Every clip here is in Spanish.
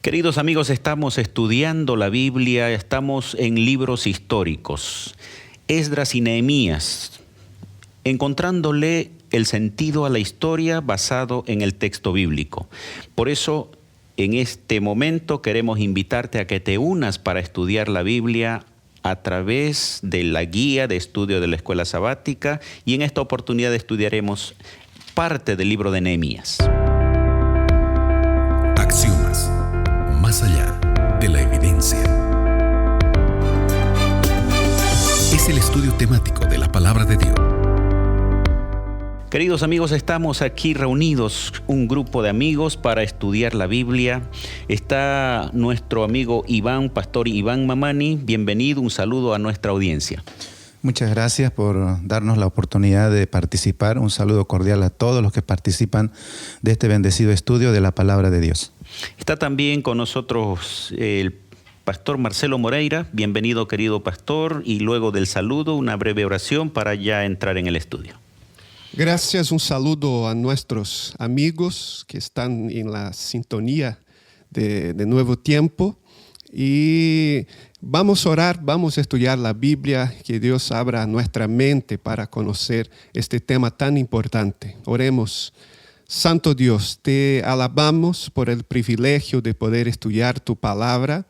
Queridos amigos, estamos estudiando la Biblia, estamos en libros históricos, Esdras y Nehemías, encontrándole el sentido a la historia basado en el texto bíblico. Por eso, en este momento queremos invitarte a que te unas para estudiar la Biblia a través de la guía de estudio de la Escuela Sabática, y en esta oportunidad estudiaremos parte del libro de Nehemías. Axiomas, más allá de la evidencia. Es el estudio temático de la Palabra de Dios. Queridos amigos, estamos aquí reunidos, un grupo de amigos para estudiar la Biblia. Está nuestro amigo Iván, Pastor Iván Mamani. Bienvenido, un saludo a nuestra audiencia. Muchas gracias por darnos la oportunidad de participar. Un saludo cordial a todos los que participan de este bendecido estudio de la Palabra de Dios. Está también con nosotros el Pastor Marcelo Moreira. Bienvenido, querido pastor, y luego del saludo una breve oración para ya entrar en el estudio. Gracias, un saludo a nuestros amigos que están en la sintonía de Nuevo Tiempo. Y vamos a orar, vamos a estudiar la Biblia, que Dios abra nuestra mente para conocer este tema tan importante. Oremos. Santo Dios, te alabamos por el privilegio de poder estudiar tu palabra.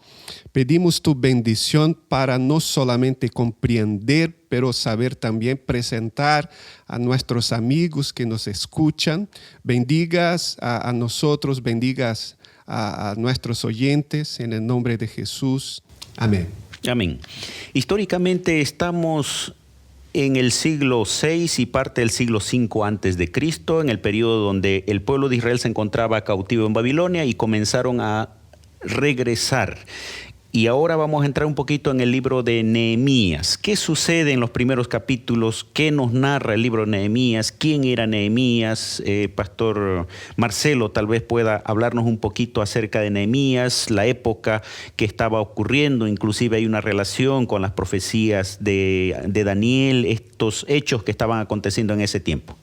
Pedimos tu bendición para no solamente comprender, pero saber también presentar a nuestros amigos que nos escuchan. Bendigas a nosotros, bendigas a nuestros oyentes, en el nombre de Jesús. Amén. Amén. Históricamente estamos en el siglo VI y parte del siglo V antes de Cristo, en el periodo donde el pueblo de Israel se encontraba cautivo en Babilonia y comenzaron a regresar. Y ahora vamos a entrar un poquito en el libro de Nehemías. ¿Qué sucede en los primeros capítulos? ¿Qué nos narra el libro de Nehemías? ¿Quién era Nehemías? Pastor Marcelo tal vez pueda hablarnos un poquito acerca de Nehemías, la época que estaba ocurriendo. Inclusive hay una relación con las profecías de Daniel, estos hechos que estaban aconteciendo en ese tiempo.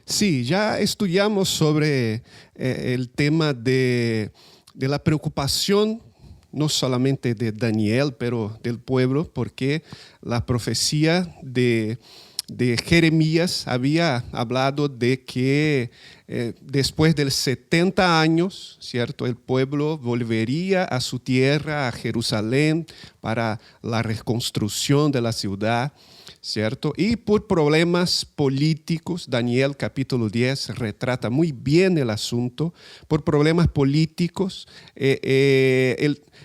Sí, ya estudiamos sobre el tema de la preocupación, no solamente de Daniel, pero del pueblo, porque la profecía de Jeremías había hablado de que después de 70 años, ¿cierto?, el pueblo volvería a su tierra, a Jerusalén, para la reconstrucción de la ciudad, ¿cierto? Y por problemas políticos, Daniel capítulo 10 retrata muy bien el asunto. Por problemas políticos,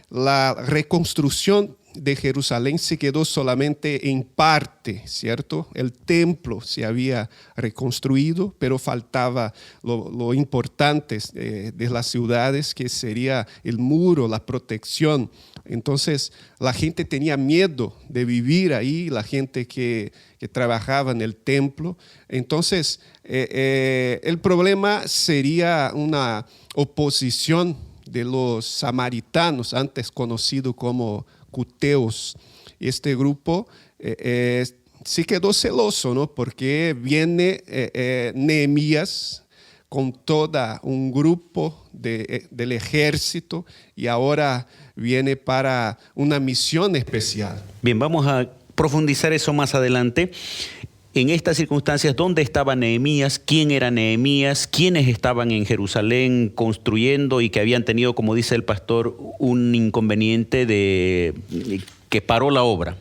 la reconstrucción de Jerusalén se quedó solamente en parte, ¿cierto? El templo se había reconstruido, pero faltaba lo importante de las ciudades, que sería el muro, la protección. Entonces, la gente tenía miedo de vivir ahí, la gente que trabajaba en el templo. Entonces, el problema sería una oposición de los samaritanos, antes conocido como cuteos. Este grupo sí quedó celoso, ¿no? Porque viene Nehemías con todo un grupo del ejército, y ahora viene para una misión especial. Bien, vamos a profundizar eso más adelante. En estas circunstancias, ¿dónde estaba Nehemías? ¿Quién era Nehemías? ¿Quiénes estaban en Jerusalén construyendo y que habían tenido, como dice el pastor, un inconveniente que paró la obra?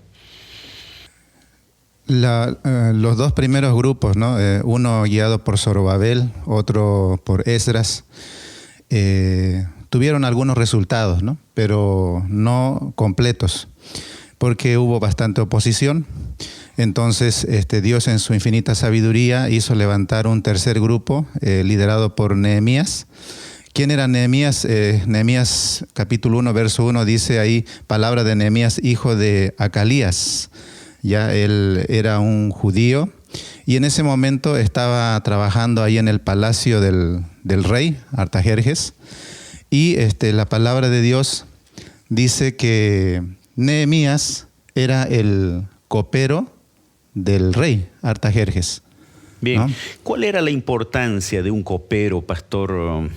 Los dos primeros grupos, ¿no? Uno guiado por Zorobabel, otro por Esdras, tuvieron algunos resultados, ¿no? Pero no completos, porque hubo bastante oposición. Entonces Dios, en su infinita sabiduría, hizo levantar un tercer grupo liderado por Nehemías. ¿Quién era Nehemías? Nehemías capítulo 1, verso 1 dice ahí, palabra de Nehemías, hijo de Acalías. Ya él era un judío y en ese momento estaba trabajando ahí en el palacio del rey Artajerjes. Y la palabra de Dios dice que Nehemías era el copero del rey Artajerjes. Bien, ¿no? ¿Cuál era la importancia de un copero, pastor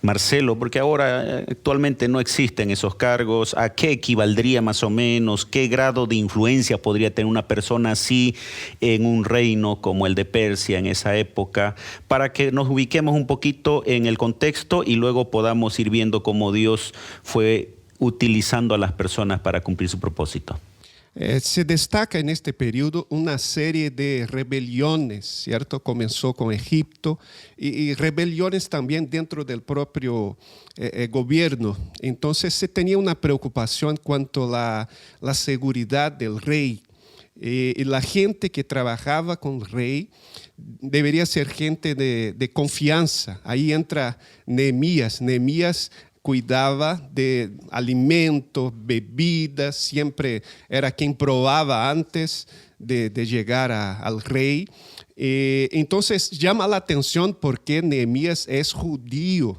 Marcelo, porque ahora actualmente no existen esos cargos, ¿a qué equivaldría más o menos? ¿Qué grado de influencia podría tener una persona así en un reino como el de Persia en esa época? Para que nos ubiquemos un poquito en el contexto y luego podamos ir viendo cómo Dios fue utilizando a las personas para cumplir su propósito. Se destaca en este periodo una serie de rebeliones, ¿cierto? Comenzó con Egipto y rebeliones también dentro del propio gobierno. Entonces se tenía una preocupación cuanto a la seguridad del rey. Y la gente que trabajaba con el rey debería ser gente de confianza. Ahí entra Nehemías. Nehemías cuidaba de alimentos, bebidas, siempre era quien probaba antes de llegar al rey. Entonces llama la atención porque Nehemías es judío,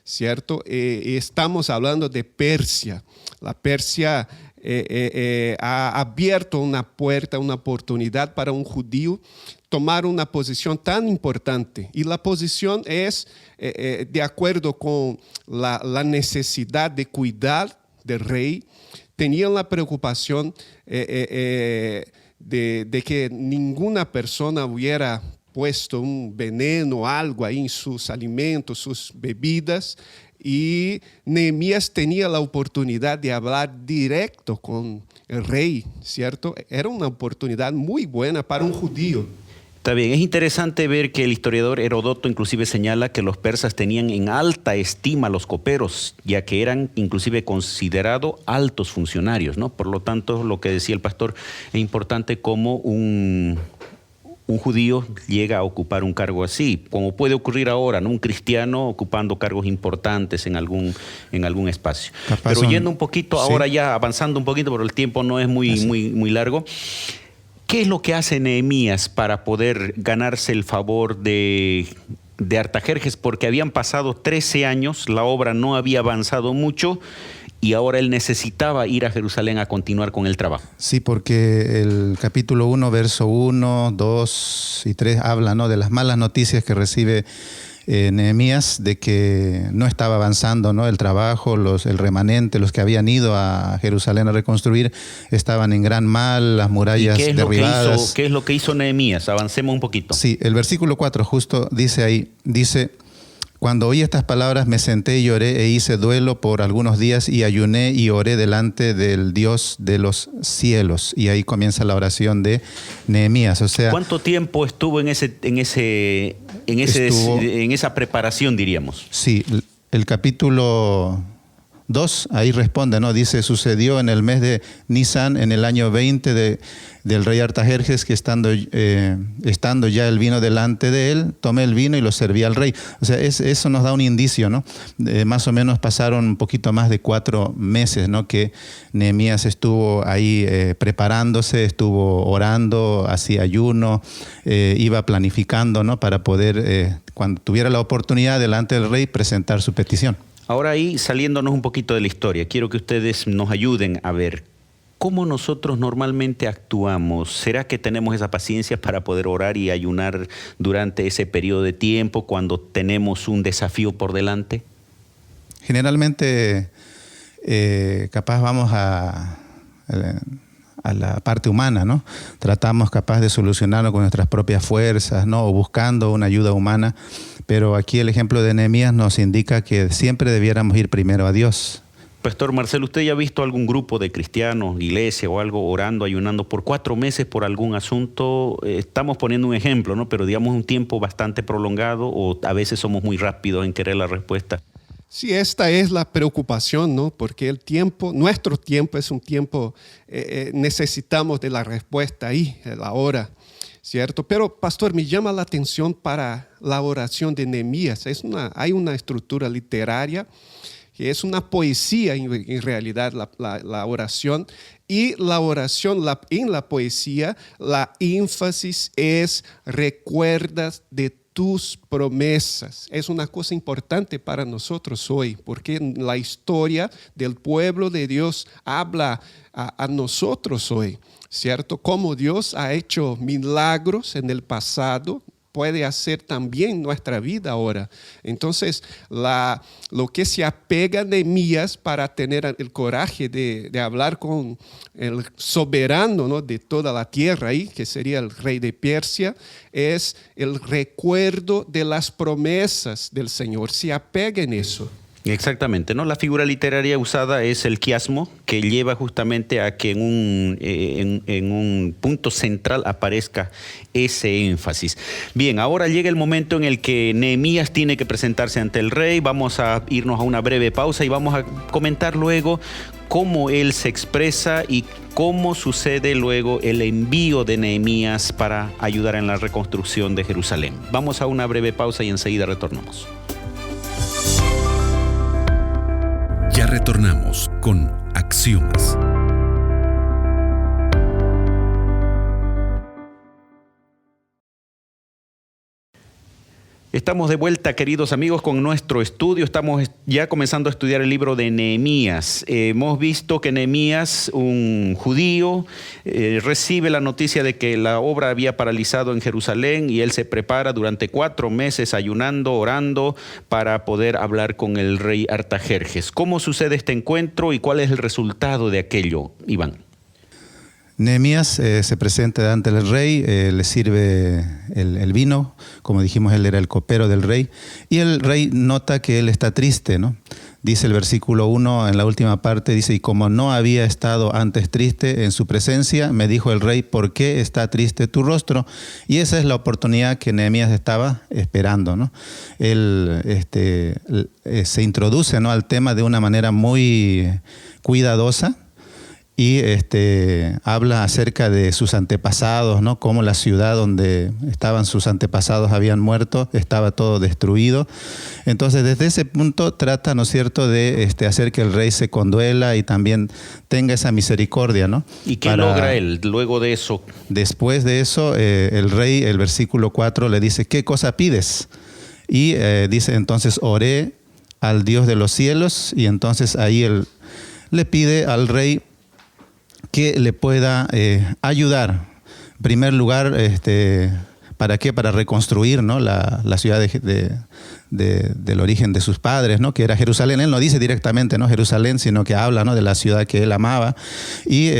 ¿cierto? Estamos hablando de Persia. La Persia ha abierto una puerta, una oportunidad para un judío tomar una posición tan importante. Y la posición es de acuerdo con la necesidad de cuidar del rey. Tenían la preocupación de que ninguna persona hubiera puesto un veneno o algo ahí en sus alimentos, sus bebidas. Y Nehemías tenía la oportunidad de hablar directo con el rey, ¿cierto? Era una oportunidad muy buena para un judío. Está bien, es interesante ver que el historiador Heródoto inclusive señala que los persas tenían en alta estima a los coperos, ya que eran inclusive considerados altos funcionarios, ¿no? Por lo tanto, lo que decía el pastor, es importante como un judío llega a ocupar un cargo así, como puede ocurrir ahora, ¿no? Un cristiano ocupando cargos importantes en algún espacio. Pero yendo un poquito, sí, ahora ya avanzando un poquito, pero el tiempo no es muy largo. ¿Qué es lo que hace Nehemías para poder ganarse el favor de Artajerjes? Porque habían pasado 13 años, la obra no había avanzado mucho y ahora él necesitaba ir a Jerusalén a continuar con el trabajo. Sí, porque el capítulo 1, verso 1, 2 y 3 habla, ¿no?, de las malas noticias que recibe Nehemías, de que no estaba avanzando, ¿no?, el trabajo, el remanente, los que habían ido a Jerusalén a reconstruir, estaban en gran mal, las murallas derribadas. ¿Qué es lo que hizo Nehemías? Avancemos un poquito. Sí, el versículo 4 justo dice ahí, cuando oí estas palabras me senté y lloré e hice duelo por algunos días y ayuné y oré delante del Dios de los cielos. Y ahí comienza la oración de Nehemías. O sea, ¿cuánto tiempo estuvo en esa preparación, diríamos? Sí, el capítulo 2 ahí responde, ¿no? Dice, sucedió en el mes de Nisan, en el año 20 del rey Artajerjes, que estando ya el vino delante de él, tomé el vino y lo serví al rey. O sea, eso nos da un indicio, ¿no? Más o menos pasaron un poquito más de 4 meses, ¿no?, que Nehemías estuvo ahí preparándose, estuvo orando, hacía ayuno, iba planificando, ¿no?, para poder, cuando tuviera la oportunidad delante del rey, presentar su petición. Ahora ahí, saliéndonos un poquito de la historia, quiero que ustedes nos ayuden a ver cómo nosotros normalmente actuamos. ¿Será que tenemos esa paciencia para poder orar y ayunar durante ese periodo de tiempo cuando tenemos un desafío por delante? Generalmente, capaz vamos a la parte humana, ¿no? Tratamos capaz de solucionarlo con nuestras propias fuerzas, ¿no?, o buscando una ayuda humana. Pero aquí el ejemplo de Nehemías nos indica que siempre debiéramos ir primero a Dios. Pastor Marcelo, ¿usted ya ha visto algún grupo de cristianos, iglesia o algo, orando, ayunando por 4 meses por algún asunto? Estamos poniendo un ejemplo, ¿no? Pero digamos un tiempo bastante prolongado, o a veces somos muy rápidos en querer la respuesta. Sí, esta es la preocupación, ¿no? Porque el tiempo, nuestro tiempo es un tiempo, necesitamos de la respuesta ahí, la hora, ¿cierto? Pero, pastor, me llama la atención para la oración de Nehemías. Hay una estructura literaria que es una poesía en realidad, la oración. Y la oración, en la poesía, la énfasis es recuerdas de tus promesas. Es una cosa importante para nosotros hoy, porque la historia del pueblo de Dios habla a nosotros hoy, ¿cierto? Como Dios ha hecho milagros en el pasado, puede hacer también nuestra vida ahora. Entonces, lo que se apega a Nehemías para tener el coraje de hablar con el soberano, ¿no?, de toda la tierra, ahí, que sería el rey de Persia, es el recuerdo de las promesas del Señor. Se apega en eso. Exactamente, ¿no? La figura literaria usada es el quiasmo, que lleva justamente a que en un punto central aparezca ese énfasis. Bien, ahora llega el momento en el que Nehemías tiene que presentarse ante el rey. Vamos a irnos a una breve pausa y vamos a comentar luego cómo él se expresa y cómo sucede luego el envío de Nehemías para ayudar en la reconstrucción de Jerusalén. Vamos a una breve pausa y enseguida retornamos. Ya retornamos con Axiomas. Estamos de vuelta, queridos amigos, con nuestro estudio. Estamos ya comenzando a estudiar el libro de Nehemías. Hemos visto que Nehemías, un judío, recibe la noticia de que la obra había paralizado en Jerusalén y él se prepara durante 4 meses ayunando, orando, para poder hablar con el rey Artajerjes. ¿Cómo sucede este encuentro y cuál es el resultado de aquello, Iván? Nehemías se presenta ante el rey, le sirve el vino, como dijimos, él era el copero del rey, y el rey nota que él está triste, ¿no? Dice el versículo 1, en la última parte, dice, y como no había estado antes triste en su presencia, me dijo el rey, ¿por qué está triste tu rostro? Y esa es la oportunidad que Nehemías estaba esperando, ¿no? Él se introduce, ¿no?, al tema de una manera muy cuidadosa, y habla acerca de sus antepasados, ¿no? Cómo la ciudad donde estaban sus antepasados habían muerto, estaba todo destruido. Entonces, desde ese punto trata, ¿no es cierto?, de hacer que el rey se conduela y también tenga esa misericordia, ¿no? ¿Y qué logra él luego de eso? Después de eso, el rey, el versículo 4, le dice, ¿qué cosa pides? Y dice, entonces oré al Dios de los cielos, y entonces ahí él le pide al rey que le pueda ayudar. En primer lugar, ¿para qué? Para reconstruir, ¿no?, la ciudad del origen de sus padres, ¿no?, que era Jerusalén. Él no dice directamente, ¿no?, Jerusalén, sino que habla, ¿no?, de la ciudad que él amaba, y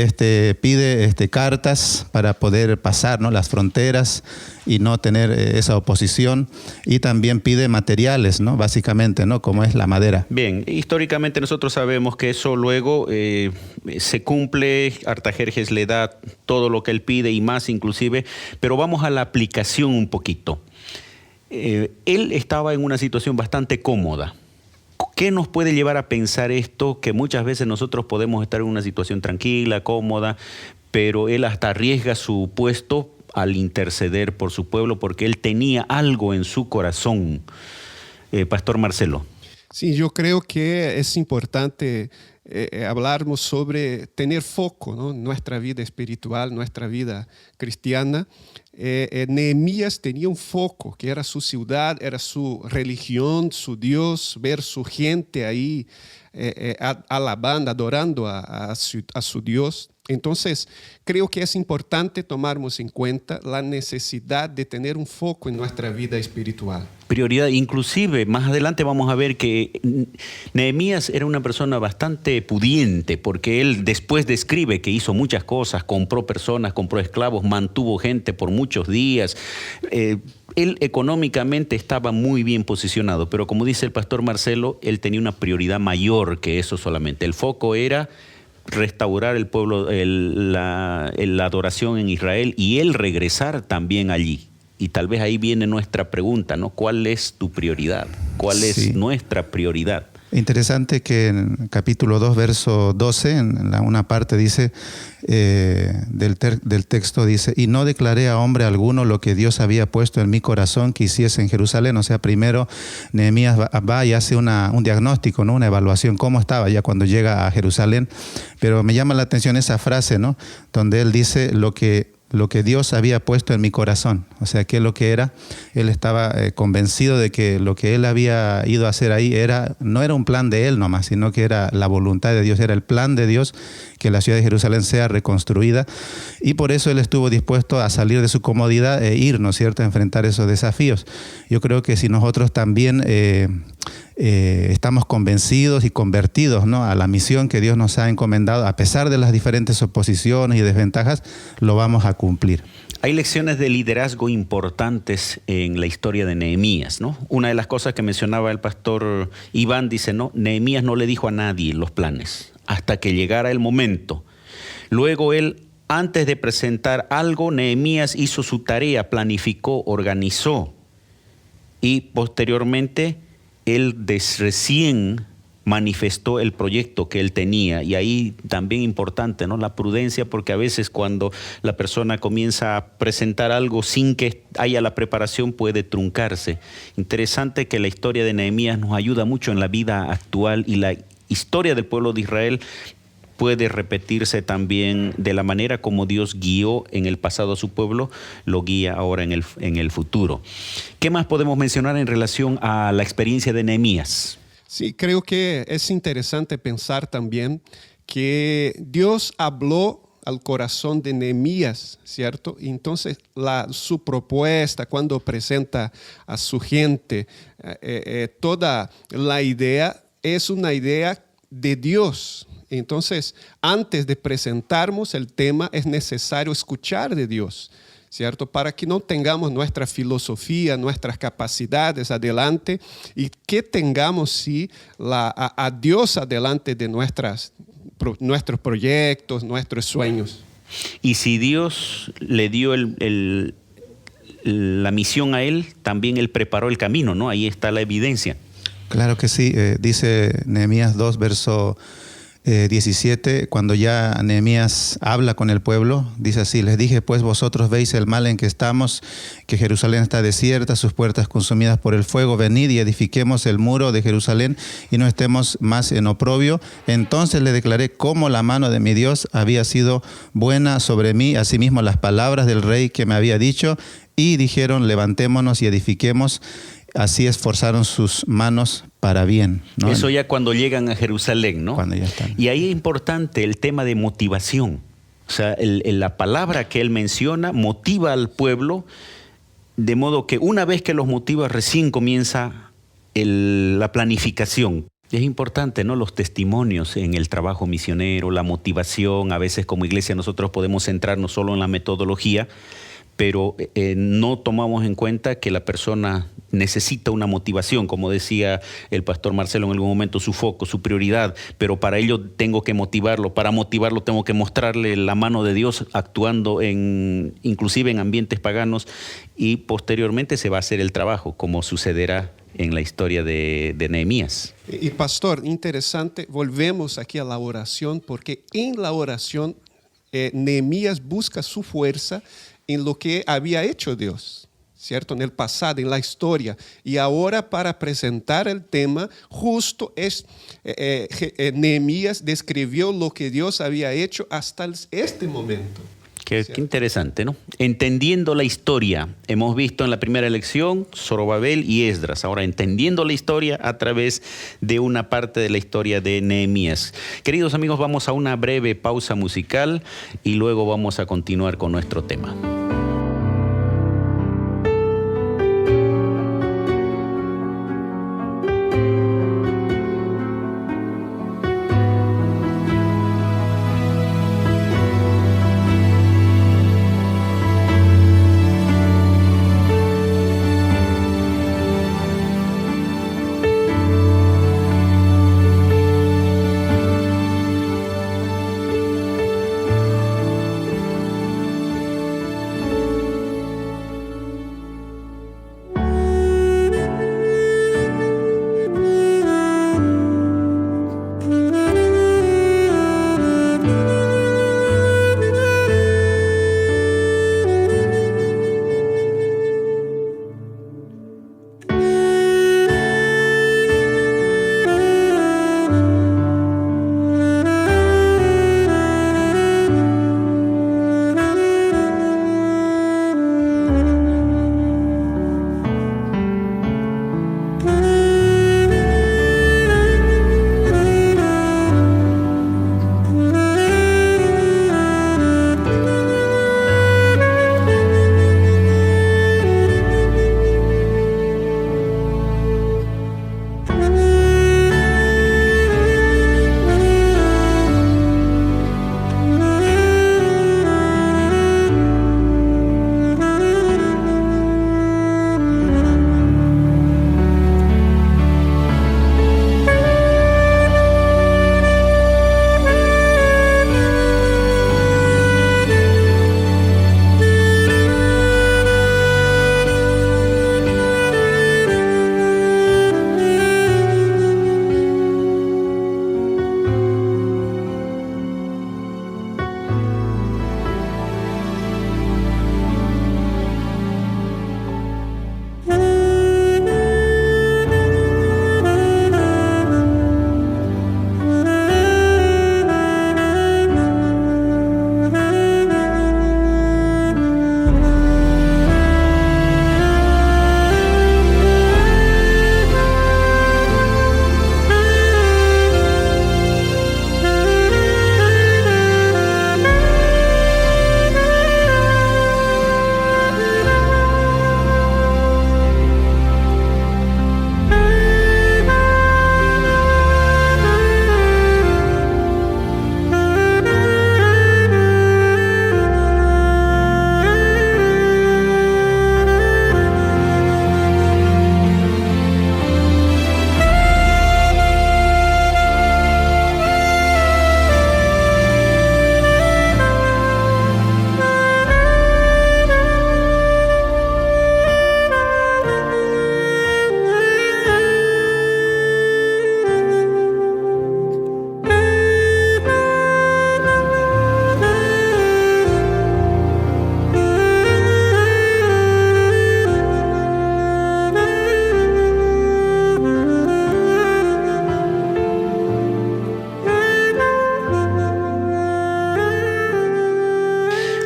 pide cartas para poder pasar, ¿no?, las fronteras y no tener esa oposición, y también pide materiales, ¿no?, básicamente, ¿no?, como es la madera. Bien, históricamente nosotros sabemos que eso luego se cumple. Artajerjes le da todo lo que él pide y más inclusive, pero vamos a la aplicación un poquito. Él estaba en una situación bastante cómoda. ¿Qué nos puede llevar a pensar esto? Que muchas veces nosotros podemos estar en una situación tranquila, cómoda, pero él hasta arriesga su puesto al interceder por su pueblo porque él tenía algo en su corazón. Pastor Marcelo. Sí, yo creo que es importante hablarmos sobre tener foco, ¿no?, en nuestra vida espiritual, nuestra vida cristiana. Nehemías tenía un foco, que era su ciudad, era su religión, su Dios, ver su gente ahí alabando, adorando a su Dios. Entonces, creo que es importante tomarnos en cuenta la necesidad de tener un foco en nuestra vida espiritual. Prioridad, inclusive más adelante vamos a ver que Nehemías era una persona bastante pudiente, porque él después describe que hizo muchas cosas, compró personas, compró esclavos, mantuvo gente por muchos días. Él económicamente estaba muy bien posicionado, pero como dice el pastor Marcelo, él tenía una prioridad mayor que eso solamente. El foco era restaurar el pueblo, la adoración en Israel, y él regresar también allí. Y tal vez ahí viene nuestra pregunta, ¿no? ¿Cuál es tu prioridad? ¿Cuál es nuestra prioridad? Interesante que en capítulo 2, verso 12, en una parte dice, del texto dice, y no declaré a hombre alguno lo que Dios había puesto en mi corazón que hiciese en Jerusalén. O sea, primero Nehemías va y hace un diagnóstico, ¿no?, una evaluación, cómo estaba ya cuando llega a Jerusalén. Pero me llama la atención esa frase, ¿no?, donde él dice, lo que lo que Dios había puesto en mi corazón. O sea, ¿qué es lo que era? Él estaba convencido de que lo que él había ido a hacer ahí no era un plan de él nomás, sino que era la voluntad de Dios, era el plan de Dios que la ciudad de Jerusalén sea reconstruida. Y por eso él estuvo dispuesto a salir de su comodidad e ir, ¿no es cierto?, a enfrentar esos desafíos. Yo creo que si nosotros también estamos convencidos y convertidos, ¿no?, a la misión que Dios nos ha encomendado, a pesar de las diferentes oposiciones y desventajas, lo vamos a cumplir. Hay lecciones de liderazgo importantes en la historia de Nehemías, ¿no? Una de las cosas que mencionaba el pastor Iván, dice, no, Nehemías no le dijo a nadie los planes hasta que llegara el momento. Luego él, antes de presentar algo, Nehemías hizo su tarea, planificó, organizó, y posteriormente él recién manifestó el proyecto que él tenía. Y ahí también importante, ¿no?, la prudencia, porque a veces cuando la persona comienza a presentar algo sin que haya la preparación puede truncarse. Interesante que la historia de Nehemías nos ayuda mucho en la vida actual, y la historia del pueblo de Israel puede repetirse también de la manera como Dios guió en el pasado a su pueblo, lo guía ahora en el futuro. ¿Qué más podemos mencionar en relación a la experiencia de Nehemías? Sí, creo que es interesante pensar también que Dios habló al corazón de Nehemías, ¿cierto? Y entonces su propuesta, cuando presenta a su gente, toda la idea es una idea de Dios. Entonces, antes de presentarnos el tema, es necesario escuchar de Dios, ¿cierto? Para que no tengamos nuestra filosofía, nuestras capacidades adelante, y que tengamos, sí, a Dios adelante de nuestros proyectos, nuestros sueños. Y si Dios le dio la misión a él, también él preparó el camino, ¿no? Ahí está la evidencia. Claro que sí. Dice Nehemías 2, verso 17, cuando ya Nehemías habla con el pueblo, dice así: les dije, pues vosotros veis el mal en que estamos, que Jerusalén está desierta, sus puertas consumidas por el fuego. Venid y edifiquemos el muro de Jerusalén y no estemos más en oprobio. Entonces le declaré cómo la mano de mi Dios había sido buena sobre mí, asimismo las palabras del rey que me había dicho, y dijeron, levantémonos y edifiquemos. Así esforzaron sus manos para bien, ¿no? Eso ya cuando llegan a Jerusalén, ¿no? Cuando ya están. Y ahí es importante el tema de motivación. O sea, la palabra que él menciona motiva al pueblo, de modo que una vez que los motiva, recién comienza la planificación. Es importante, ¿no?, los testimonios en el trabajo misionero, la motivación. A veces como iglesia nosotros podemos centrarnos solo en la metodología, pero no tomamos en cuenta que la persona necesita una motivación, como decía el pastor Marcelo en algún momento, su foco, su prioridad, pero para ello tengo que motivarlo, para motivarlo tengo que mostrarle la mano de Dios actuando inclusive en ambientes paganos, y posteriormente se va a hacer el trabajo, como sucederá en la historia de Nehemías. Y pastor, interesante, volvemos aquí a la oración, porque en la oración Nehemías busca su fuerza en lo que había hecho Dios, ¿cierto? En el pasado, en la historia. Y ahora, para presentar el tema, justo Nehemías describió lo que Dios había hecho hasta este momento. Qué interesante, ¿no? Entendiendo la historia. Hemos visto en la primera elección Zorobabel y Esdras. Ahora entendiendo la historia a través de una parte de la historia de Nehemías. Queridos amigos, vamos a una breve pausa musical y luego vamos a continuar con nuestro tema.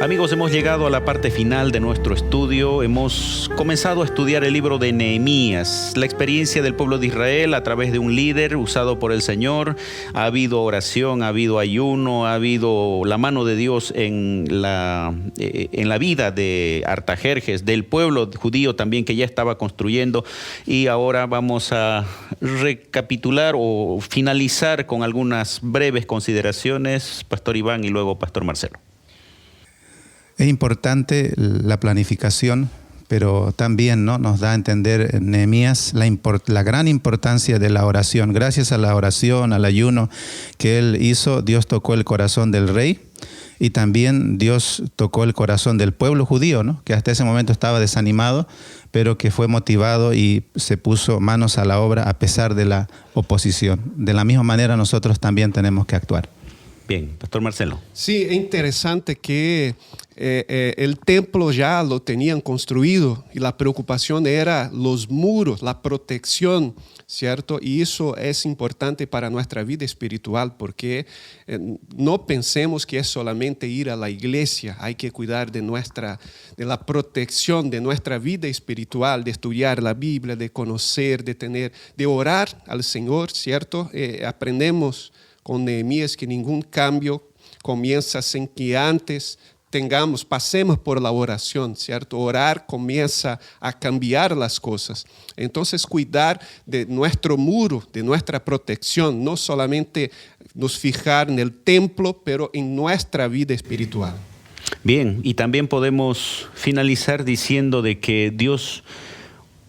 Amigos, hemos llegado a la parte final de nuestro estudio. Hemos comenzado a estudiar el libro de Nehemías, la experiencia del pueblo de Israel a través de un líder usado por el Señor. Ha habido oración, ha habido ayuno, ha habido la mano de Dios en la vida de Artajerjes, del pueblo judío también que ya estaba construyendo. Y ahora vamos a recapitular o finalizar con algunas breves consideraciones, Pastor Iván y luego Pastor Marcelo. Es importante la planificación, pero también, ¿no?, nos da a entender Nehemías la gran importancia de la oración. Gracias a la oración, al ayuno que él hizo, Dios tocó el corazón del rey y también Dios tocó el corazón del pueblo judío, ¿no?, que hasta ese momento estaba desanimado, pero que fue motivado y se puso manos a la obra a pesar de la oposición. De la misma manera nosotros también tenemos que actuar. Bien, Pastor Marcelo. Sí, es interesante que el templo ya lo tenían construido y la preocupación era los muros, la protección, ¿cierto? Y eso es importante para nuestra vida espiritual porque no pensemos que es solamente ir a la iglesia, hay que cuidar de la protección de nuestra vida espiritual, de estudiar la Biblia, de conocer, de orar al Señor, ¿cierto? Aprendemos con Nehemías que ningún cambio comienza sin que antes pasemos por la oración, ¿cierto? Orar comienza a cambiar las cosas. Entonces, cuidar de nuestro muro, de nuestra protección, no solamente nos fijar en el templo, pero en nuestra vida espiritual. Bien, y también podemos finalizar diciendo de que Dios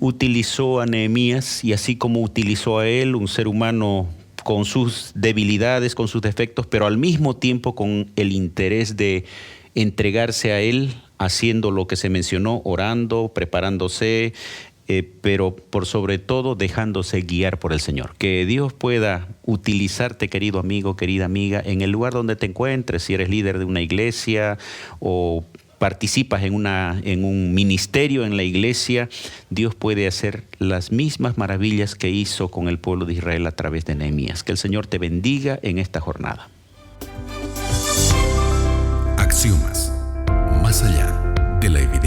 utilizó a Nehemías y así como utilizó a él, un ser humano con sus debilidades, con sus defectos, pero al mismo tiempo con el interés de entregarse a Él, haciendo lo que se mencionó, orando, preparándose, pero por sobre todo dejándose guiar por el Señor. Que Dios pueda utilizarte, querido amigo, querida amiga, en el lugar donde te encuentres, si eres líder de una iglesia o participas en un ministerio en la iglesia, Dios puede hacer las mismas maravillas que hizo con el pueblo de Israel a través de Nehemías. Que el Señor te bendiga en esta jornada. Axiomas, más allá de la evidencia.